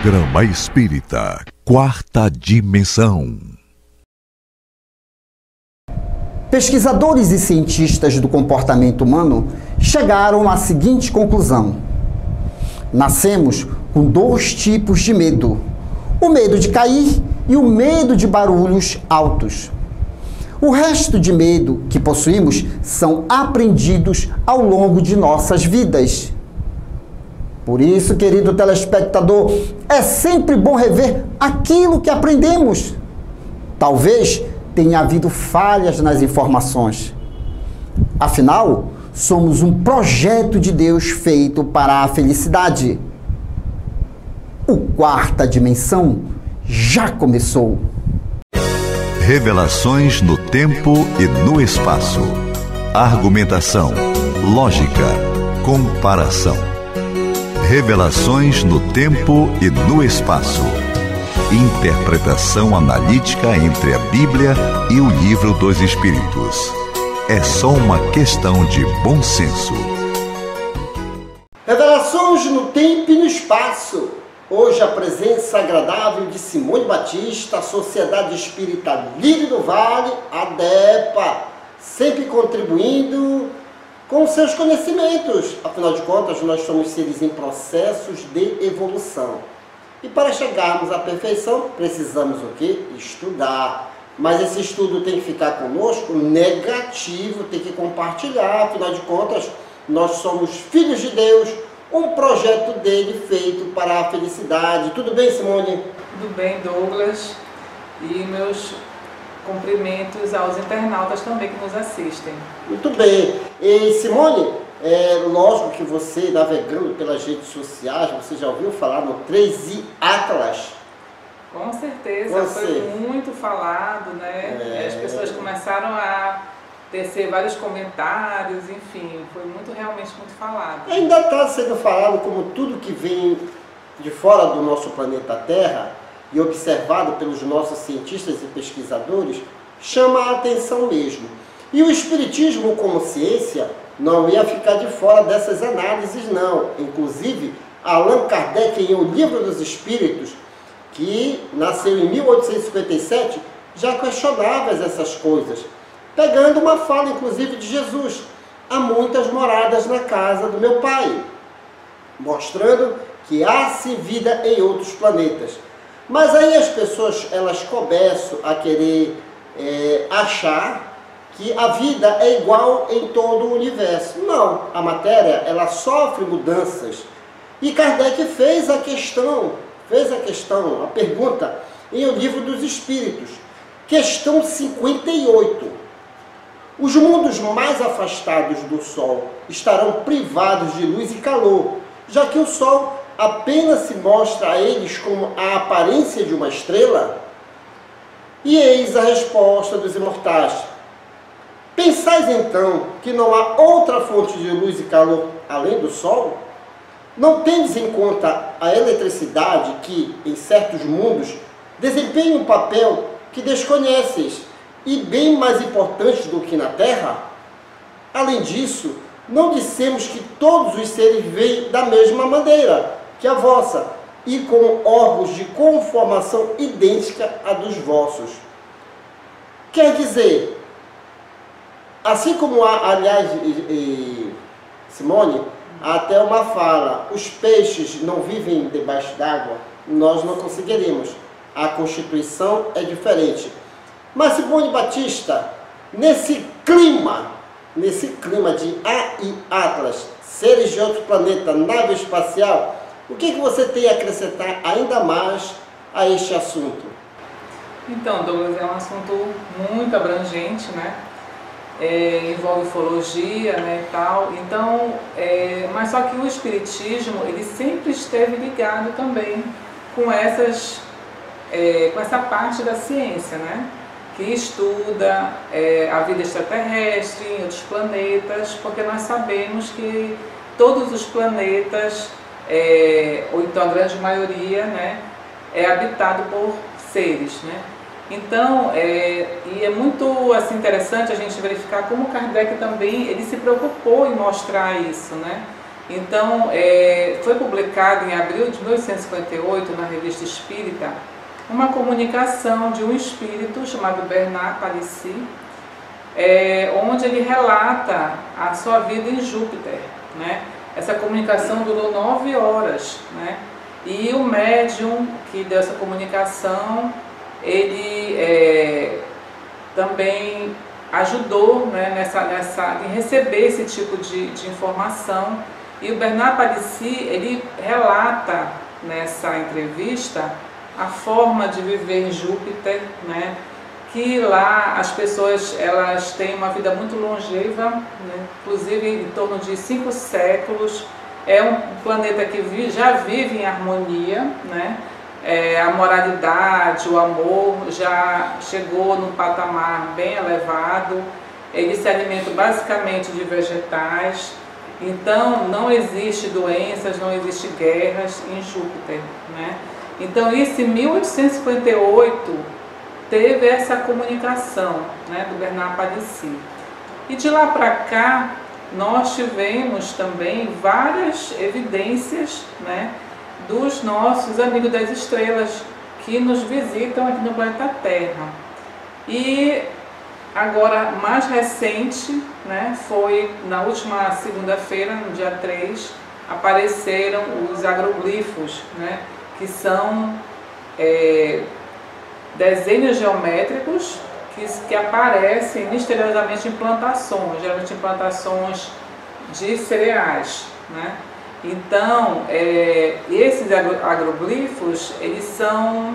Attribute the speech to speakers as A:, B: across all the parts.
A: Programa Espírita Quarta Dimensão.
B: Pesquisadores e cientistas do comportamento humano chegaram à seguinte conclusão: nascemos com dois tipos de medo: o medo de cair e o medo de barulhos altos. O resto de medo que possuímos são aprendidos ao longo de nossas vidas. Por isso, querido telespectador, é sempre bom rever aquilo que aprendemos. Talvez tenha havido falhas nas informações. Afinal, somos um projeto de Deus feito para a felicidade. O Quarta Dimensão já começou.
A: Revelações no tempo e no espaço. Argumentação, lógica, comparação. Revelações no tempo e no espaço. Interpretação analítica entre a Bíblia e o Livro dos Espíritos. É só uma questão de bom senso.
B: Revelações no tempo e no espaço. Hoje a presença agradável de Simone Batista, a Sociedade Espírita Lírio do Vale, ADEPA, sempre contribuindo com seus conhecimentos. Afinal de contas, nós somos seres em processos de evolução. E para chegarmos à perfeição, precisamos o quê? Estudar. Mas esse estudo tem que ficar conosco negativo, tem que compartilhar. Afinal de contas, nós somos filhos de Deus, um projeto dele feito para a felicidade. Tudo bem, Simone?
C: Tudo bem, Douglas. E meus cumprimentos aos internautas também que nos assistem.
B: Muito bem. E Simone, lógico que você, navegando pelas redes sociais, você já ouviu falar no 3i Atlas?
C: Com certeza, foi muito falado, né? As pessoas começaram a tecer vários comentários, enfim, foi realmente muito falado.
B: Ainda está sendo falado como tudo que vem de fora do nosso planeta Terra e observado pelos nossos cientistas e pesquisadores, chama a atenção mesmo. E o Espiritismo como ciência não ia ficar de fora dessas análises, não. Inclusive, Allan Kardec, em O Livro dos Espíritos, que nasceu em 1857, já questionava essas coisas, pegando uma fala, inclusive, de Jesus: há muitas moradas na casa do meu Pai, mostrando que há-se vida em outros planetas. Mas aí as pessoas, elas começam a querer achar que a vida é igual em todo o universo. Não, a matéria, ela sofre mudanças. E Kardec fez a pergunta em O Livro dos Espíritos, questão 58. Os mundos mais afastados do Sol estarão privados de luz e calor, já que o Sol apenas se mostra a eles como a aparência de uma estrela? E eis a resposta dos imortais: pensais então que não há outra fonte de luz e calor além do Sol? Não tendes em conta a eletricidade que, em certos mundos, desempenha um papel que desconheces e bem mais importante do que na Terra? Além disso, não dissemos que todos os seres vêm da mesma maneira que a vossa, e com órgãos de conformação idêntica à dos vossos. Quer dizer, assim como há, aliás, Simone, há até uma fala: os peixes não vivem debaixo d'água, nós não conseguiremos. A Constituição é diferente. Mas, Simone Batista, nesse clima de AI Atlas, seres de outro planeta, nave espacial, o que você tem a acrescentar ainda mais a este assunto?
C: Então, Douglas, é um assunto muito abrangente, né? Envolve ufologia, né, e tal. Então, mas só que o Espiritismo, ele sempre esteve ligado também com essa parte da ciência, né? Que estuda a vida extraterrestre em outros planetas, porque nós sabemos que todos os planetas, ou então a grande maioria, né, é habitado por seres, né? Então, e é muito assim, interessante a gente verificar como Kardec também ele se preocupou em mostrar isso, né? Então, foi publicado em abril de 1858 na Revista Espírita uma comunicação de um espírito chamado Bernard Palissy, onde ele relata a sua vida em Júpiter, né? Essa comunicação durou 9 horas, né? E o médium que deu essa comunicação, ele também ajudou, né, em receber esse tipo de informação. E o Bernard Palissy, ele relata nessa entrevista a forma de viver em Júpiter, né? Que lá as pessoas elas têm uma vida muito longeva, né? Inclusive em torno de 5 séculos. É um planeta que já vive em harmonia, né? A moralidade, o amor já chegou num patamar bem elevado. Eles se alimentam basicamente de vegetais. Então não existe doenças, não existe guerras em Júpiter, né? Então isso em 1858 teve essa comunicação, né, do Bernard Palissy. E de lá para cá nós tivemos também várias evidências, né, dos nossos amigos das estrelas que nos visitam aqui no planeta Terra. E agora, mais recente, né, foi na última segunda-feira, no dia 3, apareceram os agroglifos, né, que são desenhos geométricos que aparecem misteriosamente em plantações, geralmente em plantações de cereais, né? Então, esses agroglifos, eles são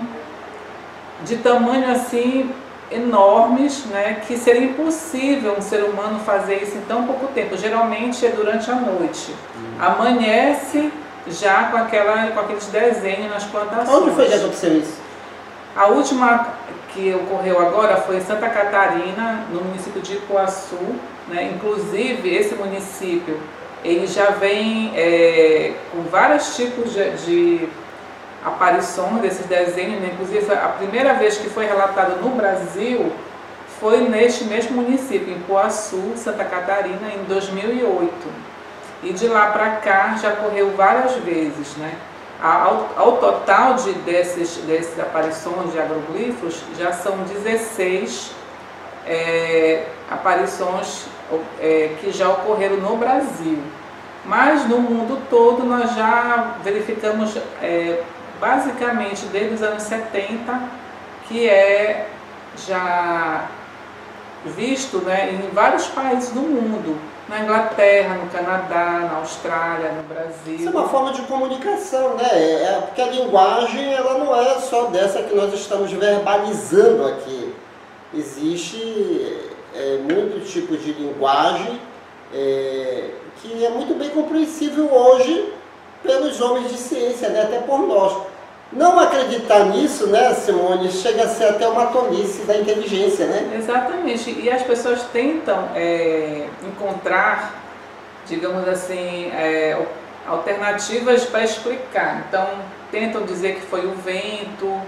C: de tamanho assim enormes, né, que seria impossível um ser humano fazer isso em tão pouco tempo. Geralmente é durante a noite. Amanhece já com aqueles desenhos nas plantações.
B: Onde foi que aconteceu isso?
C: A última que ocorreu agora foi em Santa Catarina, no município de Ipuaçu, né? Inclusive esse município ele já vem com vários tipos de aparições desses desenhos, né? Inclusive a primeira vez que foi relatado no Brasil foi neste mesmo município, em Ipuaçu, Santa Catarina, em 2008. E de lá para cá já ocorreu várias vezes, né? Ao total dessas aparições de agroglifos, já são 16 aparições que já ocorreram no Brasil. Mas no mundo todo nós já verificamos basicamente desde os anos 70, que já visto, né, em vários países do mundo. Na Inglaterra, no Canadá, na Austrália, no Brasil.
B: Isso é uma forma de comunicação, né? Porque a linguagem ela não é só dessa que nós estamos verbalizando aqui. Existe muitos tipos de linguagem que é muito bem compreensível hoje pelos homens de ciência, né? Até por nós. Não acreditar nisso, né, Simone, chega a ser até uma tolice da inteligência, né?
C: Exatamente. E as pessoas tentam encontrar, digamos assim, alternativas para explicar. Então, tentam dizer que foi o vento,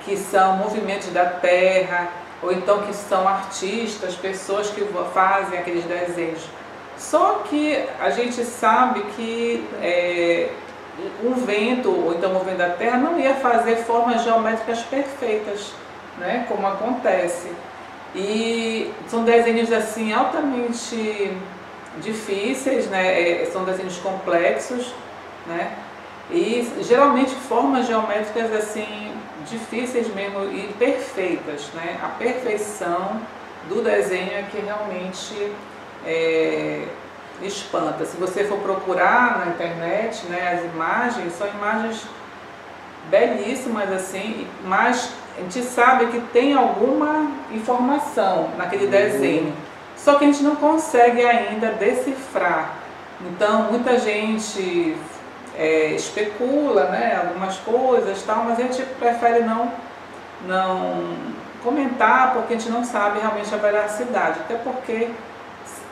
C: que são movimentos da Terra, ou então que são artistas, pessoas que fazem aqueles desenhos. Só que a gente sabe que um vento, ou então o movimento da Terra, não ia fazer formas geométricas perfeitas, né, como acontece. E são desenhos assim altamente difíceis, né, são desenhos complexos, né, e geralmente formas geométricas assim difíceis mesmo e perfeitas, né. A perfeição do desenho é que realmente espanta. Se você for procurar na internet, né, as imagens são imagens belíssimas assim, mas a gente sabe que tem alguma informação naquele desenho, só que a gente não consegue ainda decifrar. Então muita gente especula, né, algumas coisas, tal, mas a gente prefere não comentar, porque a gente não sabe realmente a veracidade, até porque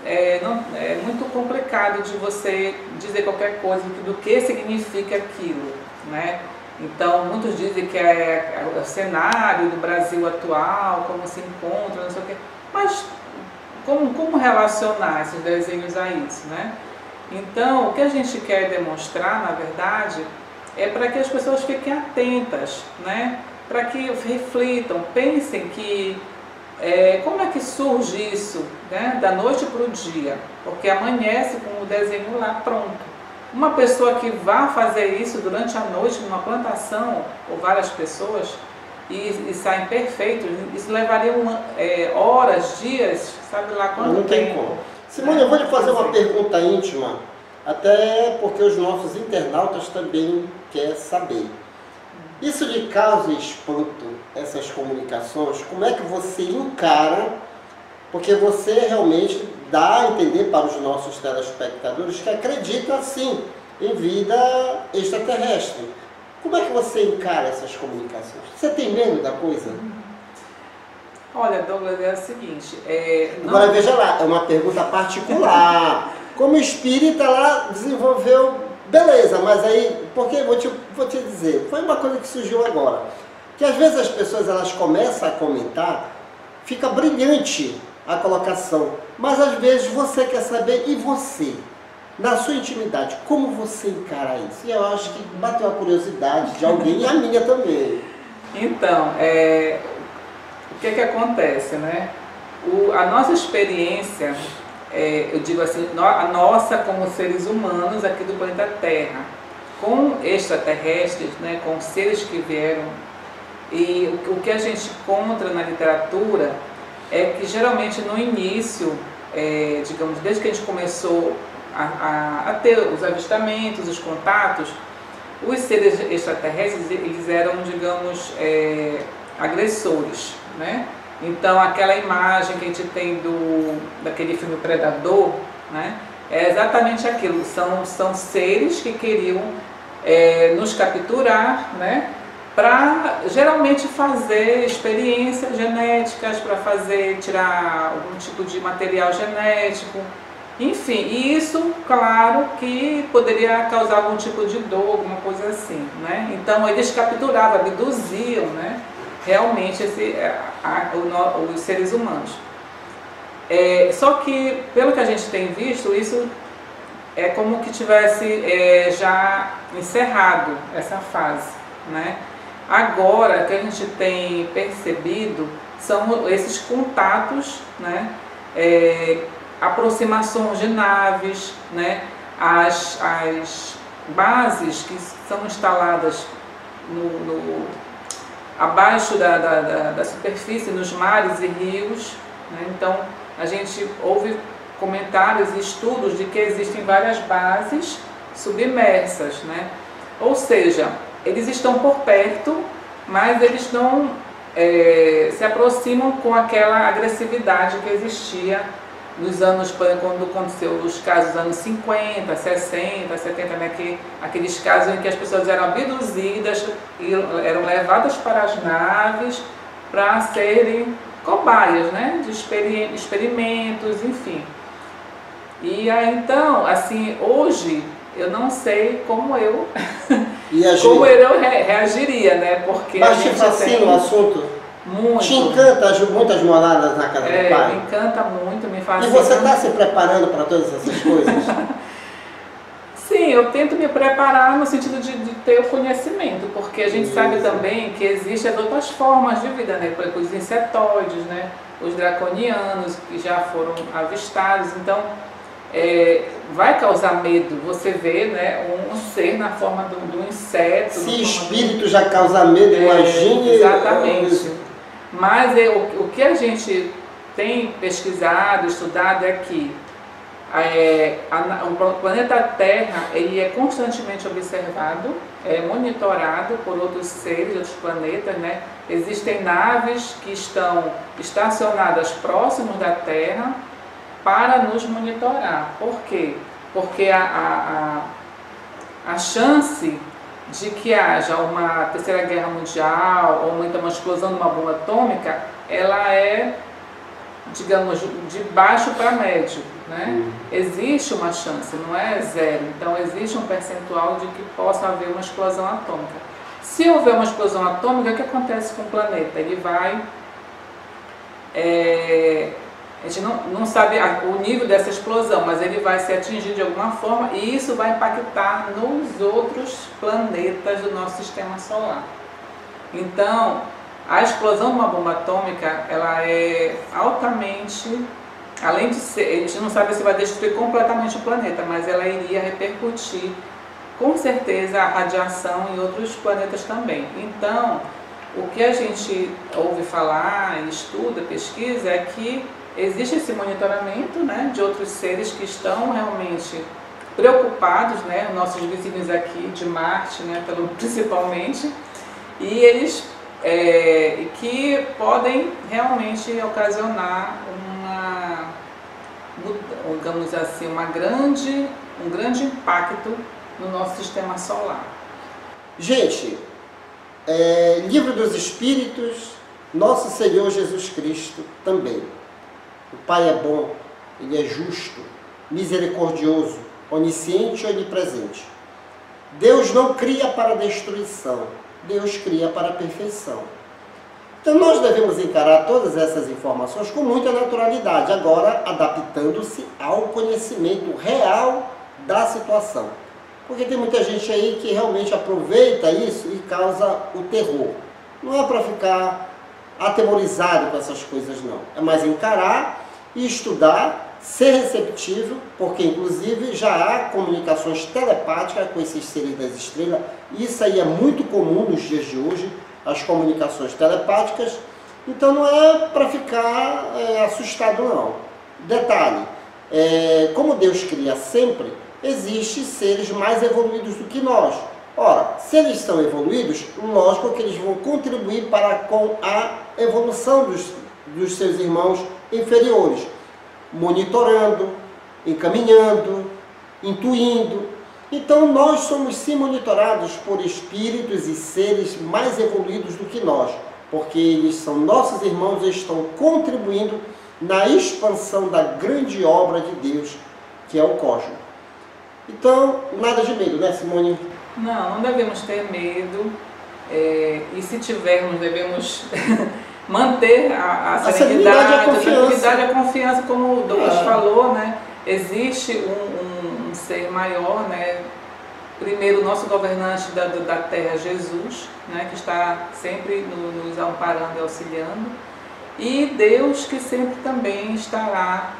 C: é muito complicado de você dizer qualquer coisa do que significa aquilo, né? Então, muitos dizem que é o cenário do Brasil atual, como se encontra, não sei o quê. Mas como relacionar esses desenhos a isso, né? Então, o que a gente quer demonstrar, na verdade, é para que as pessoas fiquem atentas, né? Para que reflitam, pensem que como é que surge isso, né? Da noite para o dia, porque amanhece com o desenho lá pronto. Uma pessoa que vá fazer isso durante a noite numa plantação, ou várias pessoas, e saem perfeitos, isso levaria horas, dias, sabe lá quanto
B: Não tem
C: tempo.
B: como. Simone, eu vou lhe fazer uma pergunta íntima, até porque os nossos internautas também querem saber. Isso lhe causa espanto, essas comunicações? Como é que você encara? Porque você realmente dá a entender para os nossos telespectadores que acredita, sim, em vida extraterrestre. Como é que você encara essas comunicações? Você tem medo da coisa?
C: Olha, Douglas, é o seguinte...
B: Agora, veja lá, é uma pergunta particular. Como espírita, ela desenvolveu... Beleza, mas aí... Porque vou te dizer, foi uma coisa que surgiu agora. Que às vezes as pessoas elas começam a comentar, fica brilhante a colocação, mas às vezes você quer saber, e você? Na sua intimidade, como você encara isso? E eu acho que bateu a curiosidade de alguém e a minha também.
C: Então, o que acontece, né? A nossa experiência, eu digo assim, a nossa como seres humanos aqui do planeta Terra, com extraterrestres, né, com seres que vieram, e o que a gente encontra na literatura é que geralmente no início, digamos, desde que a gente começou a ter os avistamentos, os contatos, os seres extraterrestres, eles eram, digamos, agressores, né? Então aquela imagem que a gente tem daquele filme Predador, né? É exatamente aquilo, são seres que queriam nos capturar, né? Para geralmente fazer experiências genéticas, para tirar algum tipo de material genético, enfim, e isso, claro, que poderia causar algum tipo de dor, alguma coisa assim, né? Então eles capturavam, abduziam, né? Realmente os seres humanos. Só que, pelo que a gente tem visto, isso é como que tivesse já encerrado essa fase, né? Agora, o que a gente tem percebido são esses contatos, né? Aproximações de naves, né? As bases que são instaladas abaixo da superfície, nos mares e rios, né? Então, a gente ouve comentários e estudos de que existem várias bases submersas, né? Ou seja, eles estão por perto, mas eles não se aproximam com aquela agressividade que existia nos anos, quando aconteceu os casos dos anos 50, 60, 70, né, aqueles casos em que as pessoas eram abduzidas e eram levadas para as naves para serem cobaias, né, de experimentos, enfim. E aí, então, assim, hoje eu não sei como eu reagiria, né? Porque
B: mas te fascina o assunto?
C: Muito.
B: Te encanta muitas moradas na casa do pai?
C: Me encanta muito, me fascina.
B: E você está se preparando para todas essas coisas?
C: Sim, eu tento me preparar no sentido de ter o conhecimento, porque a gente sabe também que existem as outras formas de vida, né? Por exemplo, os insetóides, né? Os draconianos, que já foram avistados. Então, vai causar medo você ver, né, um ser na forma do inseto.
B: Se espírito já causa medo, imagine.
C: Exatamente. Mas o que a gente tem pesquisado, estudado é que o planeta Terra ele é constantemente observado, monitorado por outros seres, outros planetas, né? Existem naves que estão estacionadas próximos da Terra para nos monitorar. Por quê? Porque a chance de que haja uma terceira guerra mundial ou então uma explosão de uma bomba atômica, ela é, digamos, de baixo para médio, né? Existe uma chance, não é zero. Então existe um percentual de que possa haver uma explosão atômica. Se houver uma explosão atômica, o que acontece com o planeta? Ele vai A gente não sabe o nível dessa explosão, mas ele vai ser atingido de alguma forma e isso vai impactar nos outros planetas do nosso sistema solar. Então, a explosão de uma bomba atômica, ela é altamente, além de ser, a gente não sabe se vai destruir completamente o planeta, mas ela iria repercutir com certeza a radiação em outros planetas também. Então, o que a gente ouve falar, estuda, pesquisa, é que existe esse monitoramento, né, de outros seres que estão realmente preocupados, né, nossos vizinhos aqui de Marte, né, principalmente, e eles que podem realmente ocasionar digamos assim, um grande impacto no nosso sistema solar.
B: Gente, Livro dos Espíritos, Nosso Senhor Jesus Cristo também. O Pai é bom, Ele é justo, misericordioso, onisciente e onipresente. Deus não cria para a destruição, Deus cria para a perfeição. Então nós devemos encarar todas essas informações com muita naturalidade, agora adaptando-se ao conhecimento real da situação. Porque tem muita gente aí que realmente aproveita isso e causa o terror. Não é para ficar atemorizado com essas coisas, não. É mais encarar e estudar, ser receptivo, porque inclusive já há comunicações telepáticas com esses seres das estrelas. Isso aí é muito comum nos dias de hoje, as comunicações telepáticas. Então não é para ficar assustado, não. Detalhe, como Deus cria sempre, existem seres mais evoluídos do que nós. Ora, se eles são evoluídos, lógico que eles vão contribuir com a evolução dos seus irmãos inferiores, monitorando, encaminhando, intuindo. Então nós somos sim monitorados por espíritos e seres mais evoluídos do que nós, porque eles são nossos irmãos e estão contribuindo na expansão da grande obra de Deus, que é o cosmos. Então, nada de medo, né, Simone?
C: Não devemos ter medo, e se tivermos, devemos manter a serenidade, a tranquilidade, a confiança, como o Douglas falou, né? Existe um ser maior, né? Primeiro, o nosso governante da Terra, Jesus, né? Que está sempre nos amparando e auxiliando, e Deus, que sempre também estará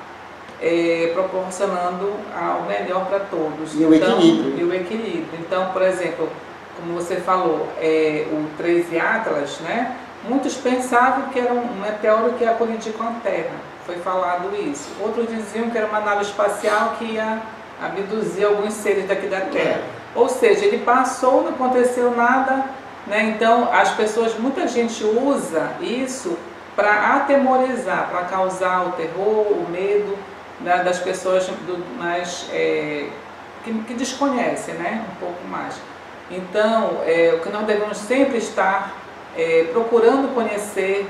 C: proporcionando o melhor para todos.
B: E o equilíbrio.
C: E o equilíbrio. Então, por exemplo, como você falou, o 13 Atlas, né? Muitos pensavam que era um meteoro que ia colidir com a Terra. Foi falado isso. Outros diziam que era uma nave espacial que ia abduzir alguns seres daqui da Terra. Ou seja, ele passou, não aconteceu nada, né? Então, muita gente usa isso para atemorizar, para causar o terror, o medo das pessoas que desconhecem, né? Um pouco mais. Então, o que nós devemos sempre estar procurando conhecer,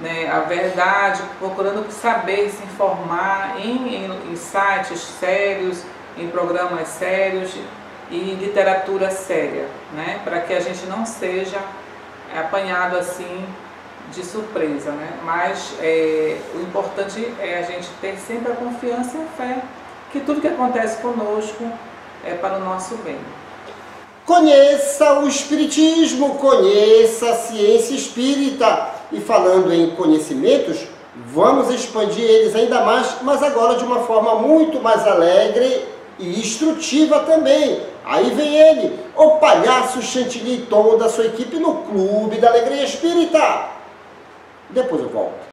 C: né, a verdade, procurando saber, se informar em sites sérios, em programas sérios e literatura séria, né, para que a gente não seja apanhado assim de surpresa, né? Mas o importante é a gente ter sempre a confiança e a fé que tudo que acontece conosco é para o nosso bem.
B: Conheça o Espiritismo, conheça a ciência espírita. E falando em conhecimentos, vamos expandir eles ainda mais, mas agora de uma forma muito mais alegre e instrutiva também. Aí vem ele, o Palhaço Chantilly e toda a sua equipe no Clube da Alegria Espírita. Depois eu volto.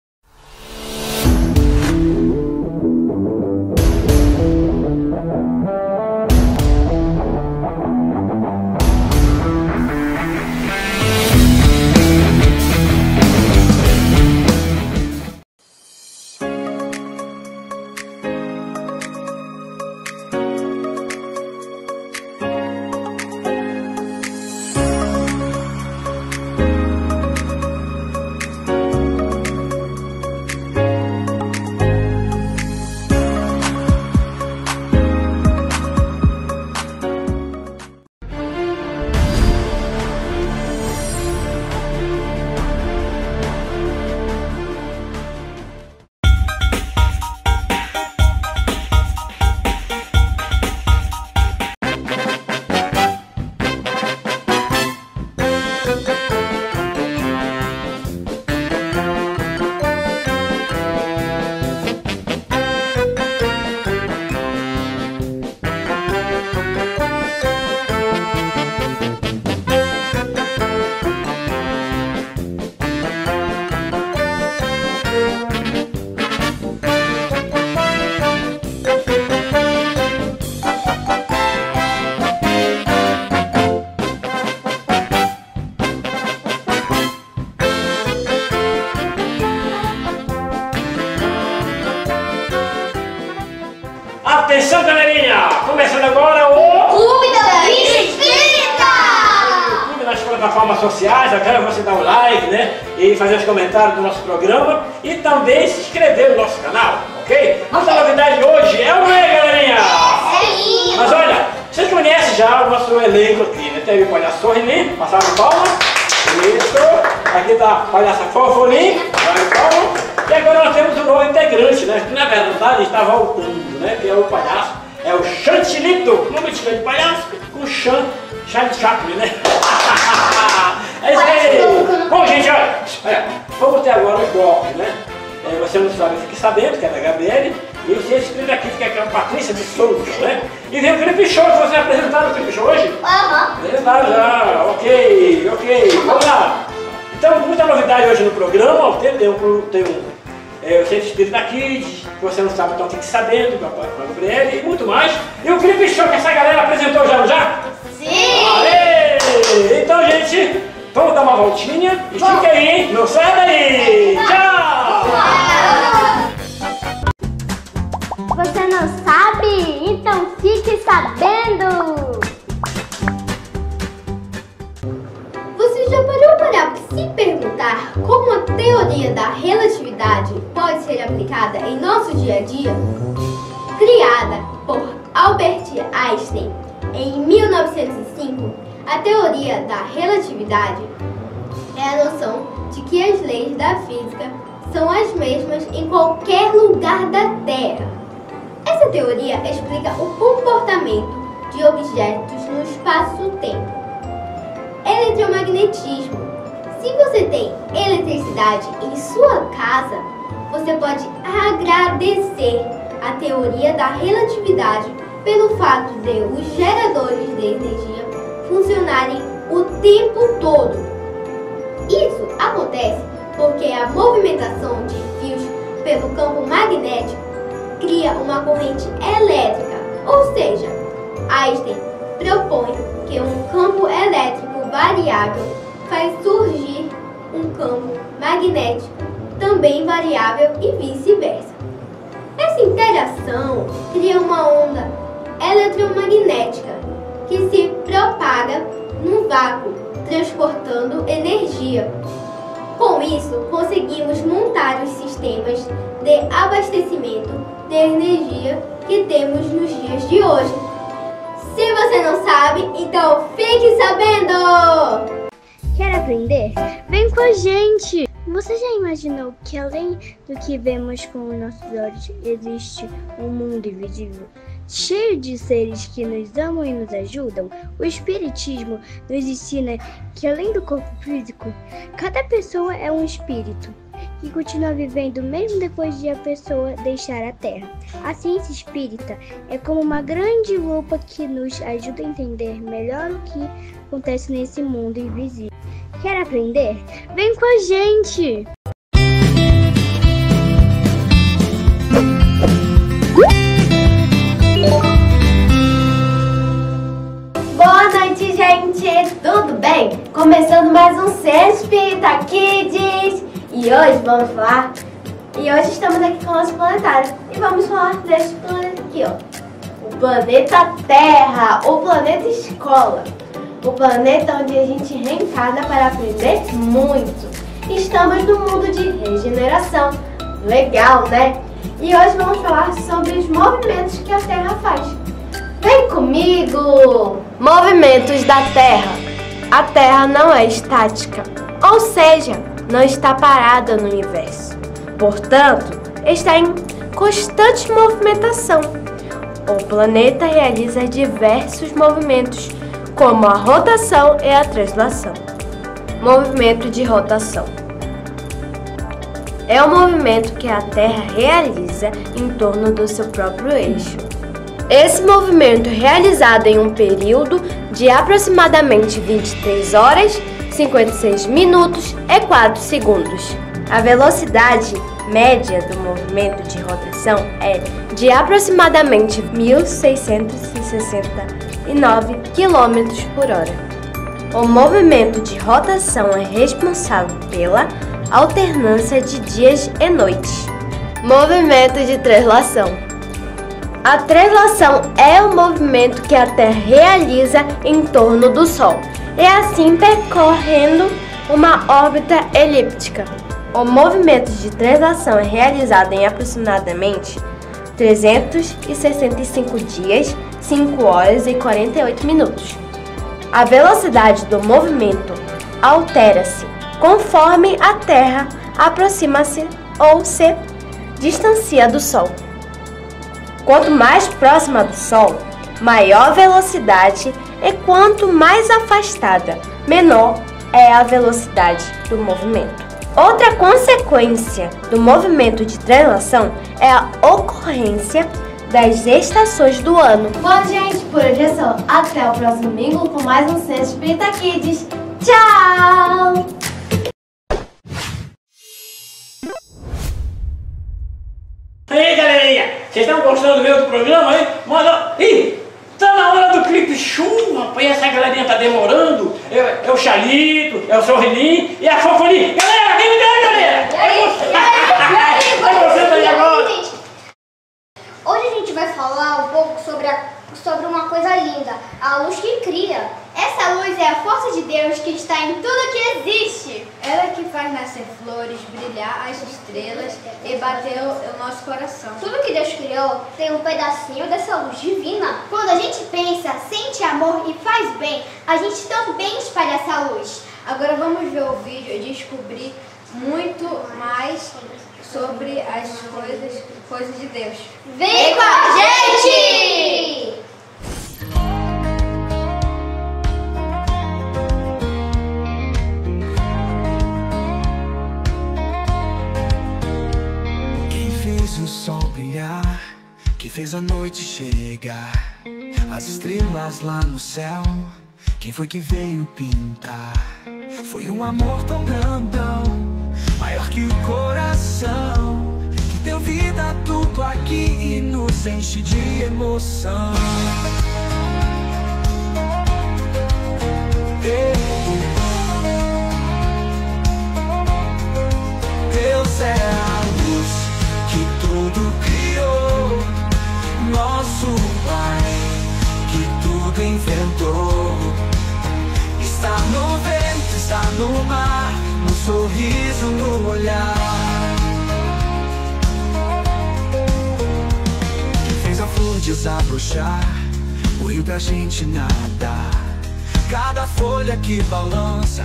D: Atenção, galerinha! Começando agora o
E: Clube da Espírita!
D: YouTube nas plataformas sociais. Eu quero você dar um like, né? E fazer os comentários do nosso programa e também se inscrever no nosso canal, ok? Nossa novidade hoje é o que, galerinha?
E: Sim!
D: Mas olha, vocês conhecem já o nosso elenco aqui, né? Tem o palhaço Sorrilim, passar de palma. Isso! Aqui tá a palhaça Fofolim, palma. E agora nós temos um novo integrante, né? Que na verdade está voltando, né? Que é o palhaço, é o Chantilito, nome de palhaço, com Charlie Chaplin, né? É isso aí! Bom, gente, olha, vamos ter agora os blocos, né? Você não sabe, fique sabendo que é da Gabriele. E você escreve aqui que é a Patrícia de Souza, né? E vem o Clipe Show, que você apresentaram o Clipe Show hoje? Apresentaram já, ok. Vamos lá! Então, muita novidade hoje no programa. Tem um o Centro Espírita Kids, que você não sabe, então tem que saber, com a Gabriele e muito mais. E o Clipe Show que essa galera apresentou já?
E: Sim!
D: Aê! Então, gente, vamos dar uma voltinha. Estica aí, hein? Não sai daí! Tchau!
E: Você não sabe? Então fique sabendo! Você já parou para se perguntar como a teoria da relatividade pode ser aplicada em nosso dia a dia? Criada por Albert Einstein em 1905, a teoria da relatividade é a noção de que as leis da física são as mesmas em qualquer lugar da Terra. Essa teoria explica o comportamento de objetos no espaço-tempo. Eletromagnetismo. Se você tem eletricidade em sua casa, você pode agradecer a teoria da relatividade pelo fato de os geradores de energia funcionarem o tempo todo. Isso acontece porque a movimentação de fios pelo campo magnético cria uma corrente elétrica, ou seja, Einstein propõe que um campo elétrico variável faz surgir um campo magnético também variável e vice-versa. Essa interação cria uma onda eletromagnética que se propaga no vácuo, transportando energia. Com isso, conseguimos montar os sistemas de abastecimento de energia que temos nos dias de hoje. Se você não sabe, então fique sabendo!
F: Quer aprender? Vem com a gente! Você já imaginou que além do que vemos com os nossos olhos, existe um mundo invisível, cheio de seres que nos amam e nos ajudam? O Espiritismo nos ensina que além do corpo físico, cada pessoa é um espírito que continua vivendo mesmo depois de a pessoa deixar a Terra. A ciência espírita é como uma grande lupa que nos ajuda a entender melhor o que acontece nesse mundo invisível. Quer aprender? Vem com a gente!
E: Boa noite, gente! Tudo bem? Começando mais um Centro Espírita Kids! E hoje estamos aqui com o nosso planetário e vamos falar deste planeta aqui, ó. O planeta Terra, o planeta escola. O planeta onde a gente reencarna para aprender muito. Estamos no mundo de regeneração. Legal, né? E hoje vamos falar sobre os movimentos que a Terra faz. Vem comigo! Movimentos da Terra. A Terra não é estática, ou seja, não está parada no universo. Portanto, está em constante movimentação. O planeta realiza diversos movimentos, como a rotação e a translação. Movimento de rotação é o movimento que a Terra realiza em torno do seu próprio eixo. Esse movimento é realizado em um período de aproximadamente 23 horas, 56 minutos e 4 segundos. A velocidade média do movimento de rotação é de aproximadamente 1.669 km por hora. O movimento de rotação é responsável pela alternância de dias e noites. Movimento de translação
F: A translação é o movimento que a Terra realiza em torno do Sol, e assim percorrendo uma órbita elíptica. O movimento de translação é realizado em aproximadamente 365 dias, 5 horas e 48 minutos. A velocidade do movimento altera-se conforme a Terra aproxima-se ou se distancia do Sol. Quanto mais próxima do Sol, maior velocidade, e quanto mais afastada, menor é a velocidade do movimento. Outra consequência do movimento de translação é a ocorrência das estações do ano.
E: Bom, gente, por hoje é só. Até o próximo domingo com mais um Centro Espírita Kids. Tchau!
D: E aí, galerinha, vocês estão gostando mesmo do programa aí? Manda... Ih, tá na hora do clipe chuva, rapaz, essa galerinha tá demorando. É o Chalito, é o Sorrilinho e a Fofolinha. Galera, quem me dá, galera?
G: Hoje a gente vai falar um pouco sobre uma coisa linda, a luz que cria.
E: Essa luz é a força de Deus que está em tudo que existe. Ela que faz nascer flores, brilhar as estrelas e bater o nosso coração.
G: Tudo que Deus criou tem um pedacinho dessa luz divina.
E: Quando a gente pensa, sente amor e faz bem, a gente também espalha essa luz. Agora vamos ver o vídeo e descobrir muito mais sobre as coisas de Deus.
G: Vem com a gente!
H: Quem fez o sol brilhar, quem fez a noite chegar, as estrelas lá no céu, quem foi que veio pintar? Foi um amor tão grandão, maior que o coração, que deu vida a tudo aqui e nos enche de emoção. Deus é a luz que tudo criou, nosso Pai que tudo inventou. Está no vento, está no mar, no sorriso, no olhar. Quem fez a flor desabrochar, o rio pra gente nadar. Cada folha que balança,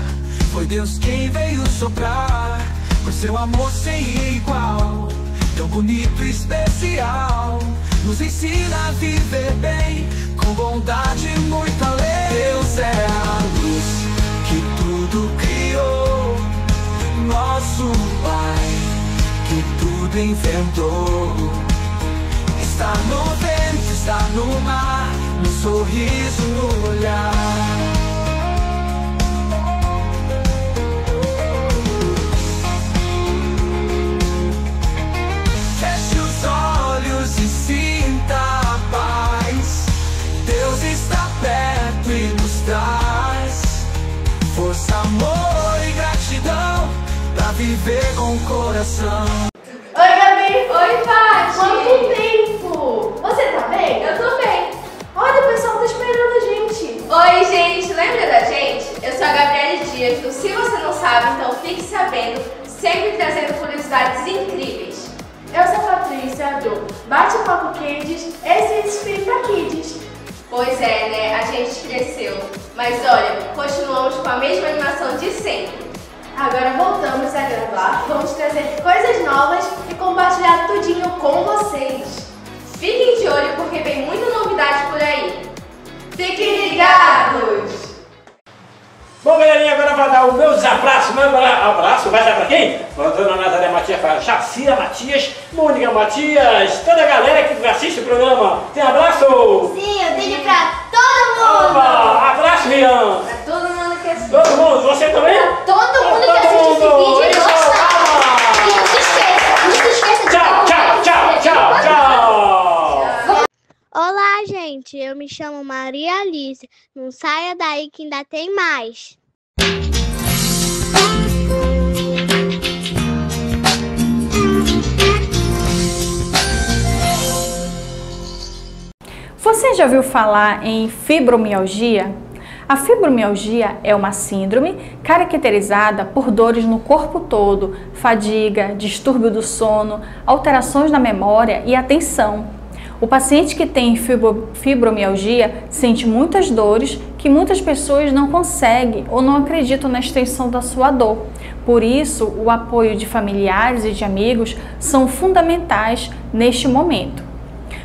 H: foi Deus quem veio soprar. Com seu amor sem igual, tão bonito e especial, nos ensina a viver bem, com bondade muito além. Deus é a luz que tudo criou, nosso Pai que tudo inventou. Está no vento, está no mar, no sorriso, no olhar. Feche os olhos e sinta a paz. Deus está perto e nos traz força, amor e gratidão pra viver com o coração.
E: Oi, Gabi! Oi, Paty! Quanto tempo! Você tá bem? Eu tô bem. Olha, o pessoal tá esperando a gente.
I: Oi, gente! Lembra da gente? Eu sou a Gabriele Dias, do Se Você Não Sabe, então fique sabendo, sempre trazendo curiosidades incríveis.
E: Eu sou a Patrícia, do Bate-Papo Kids, esse é Espírita Kids.
I: Pois é, né? A gente cresceu. Mas olha, continuamos com a mesma animação de sempre.
E: Agora voltamos a gravar, vamos trazer coisas novas e compartilhar tudinho com vocês.
I: Fiquem de olho porque vem muita novidade por aí.
E: Fiquem ligados!
D: Bom, galerinha, agora vai dar o meu desabraço. Meu abraço vai dar pra quem? Pra Dona Nazaré Matias, para Chacira Matias, Mônica Matias, toda a galera que assiste o programa. Tem abraço?
E: Sim, eu tenho pra todo mundo!
D: Opa, abraço, Rian!
E: Pra todo mundo que assiste.
D: Todo mundo, você também?
E: Pra todo mundo que assiste esse vídeo e gosta! E não se esqueça de
D: Tchau!
F: Olá, gente. Eu me chamo Maria Alice. Não saia daí que ainda tem mais.
J: já ouviu falar em fibromialgia? A fibromialgia é uma síndrome caracterizada por dores no corpo todo, fadiga, distúrbio do sono, alterações na memória e atenção. O paciente que tem fibromialgia sente muitas dores que muitas pessoas não conseguem ou não acreditam na extensão da sua dor. Por isso, o apoio de familiares e de amigos são fundamentais neste momento.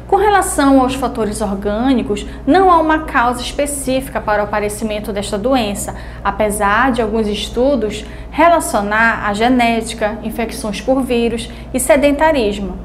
J: Com relação aos fatores orgânicos, não há uma causa específica para o aparecimento desta doença, apesar de alguns estudos relacionar a genética, infecções por vírus e sedentarismo.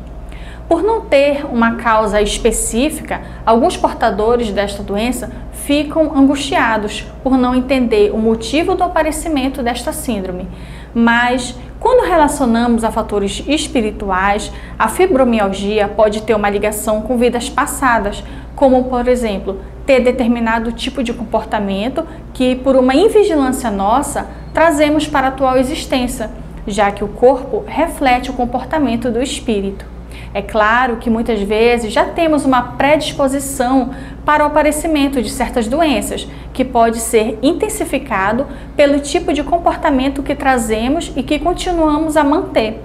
J: Por não ter uma causa específica, alguns portadores desta doença ficam angustiados por não entender o motivo do aparecimento desta síndrome. Mas, quando relacionamos a fatores espirituais, a fibromialgia pode ter uma ligação com vidas passadas, como, por exemplo, ter determinado tipo de comportamento que, por uma invigilância nossa, trazemos para a atual existência, já que o corpo reflete o comportamento do espírito. É claro que muitas vezes já temos uma predisposição para o aparecimento de certas doenças, que pode ser intensificado pelo tipo de comportamento que trazemos e que continuamos a manter.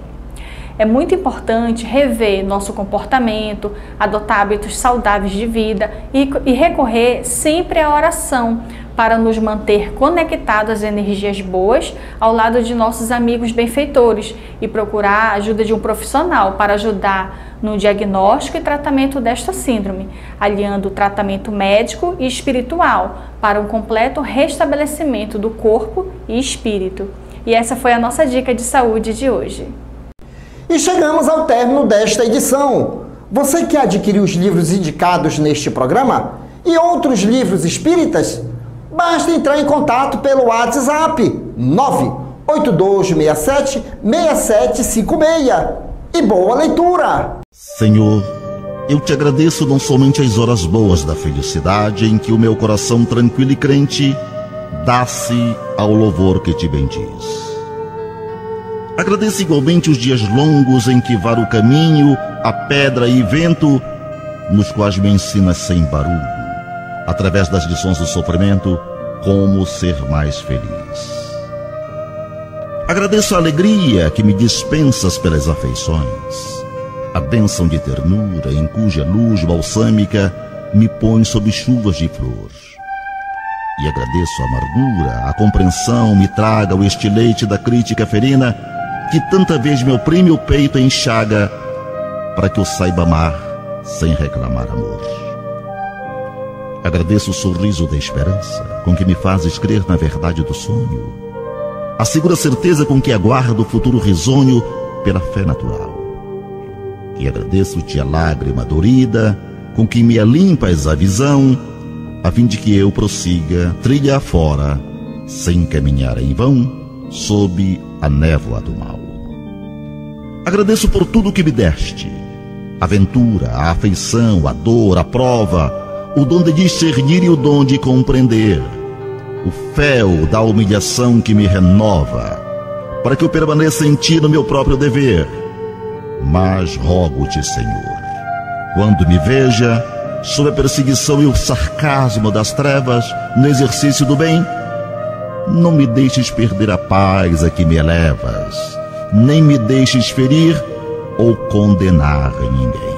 J: É muito importante rever nosso comportamento, adotar hábitos saudáveis de vida e recorrer sempre à oração para nos manter conectados às energias boas ao lado de nossos amigos benfeitores e procurar a ajuda de um profissional para ajudar no diagnóstico e tratamento desta síndrome, aliando o tratamento médico e espiritual para um completo restabelecimento do corpo e espírito. E essa foi a nossa dica de saúde de hoje.
B: E chegamos ao término desta edição. Você quer adquirir os livros indicados neste programa e outros livros espíritas? Basta entrar em contato pelo WhatsApp 98267-6756. E boa leitura!
K: Senhor, eu te agradeço não somente as horas boas da felicidade em que o meu coração tranquilo e crente dá-se ao louvor que te bendiz. Agradeço igualmente os dias longos em que varo o caminho, a pedra e vento, nos quais me ensinas sem barulho, através das lições do sofrimento, como ser mais feliz. Agradeço a alegria que me dispensas pelas afeições, a bênção de ternura em cuja luz balsâmica me põe sob chuvas de flor. E agradeço a amargura, a compreensão me traga o estileite da crítica ferina que tanta vez me oprime o peito e enxaga para que eu saiba amar sem reclamar amor. Agradeço o sorriso da esperança com que me fazes crer na verdade do sonho, a segura certeza com que aguardo o futuro risonho pela fé natural. E agradeço-te a lágrima dorida com que me alimpas a visão, a fim de que eu prossiga trilha afora, sem caminhar em vão, sob a névoa do mal. Agradeço por tudo que me deste, a aventura, a afeição, a dor, a prova, o dom de discernir e o dom de compreender, o fel da humilhação que me renova, para que eu permaneça em ti no meu próprio dever. Mas rogo-te, Senhor, quando me veja sob a perseguição e o sarcasmo das trevas no exercício do bem, não me deixes perder a paz a que me elevas, nem me deixes ferir ou condenar ninguém.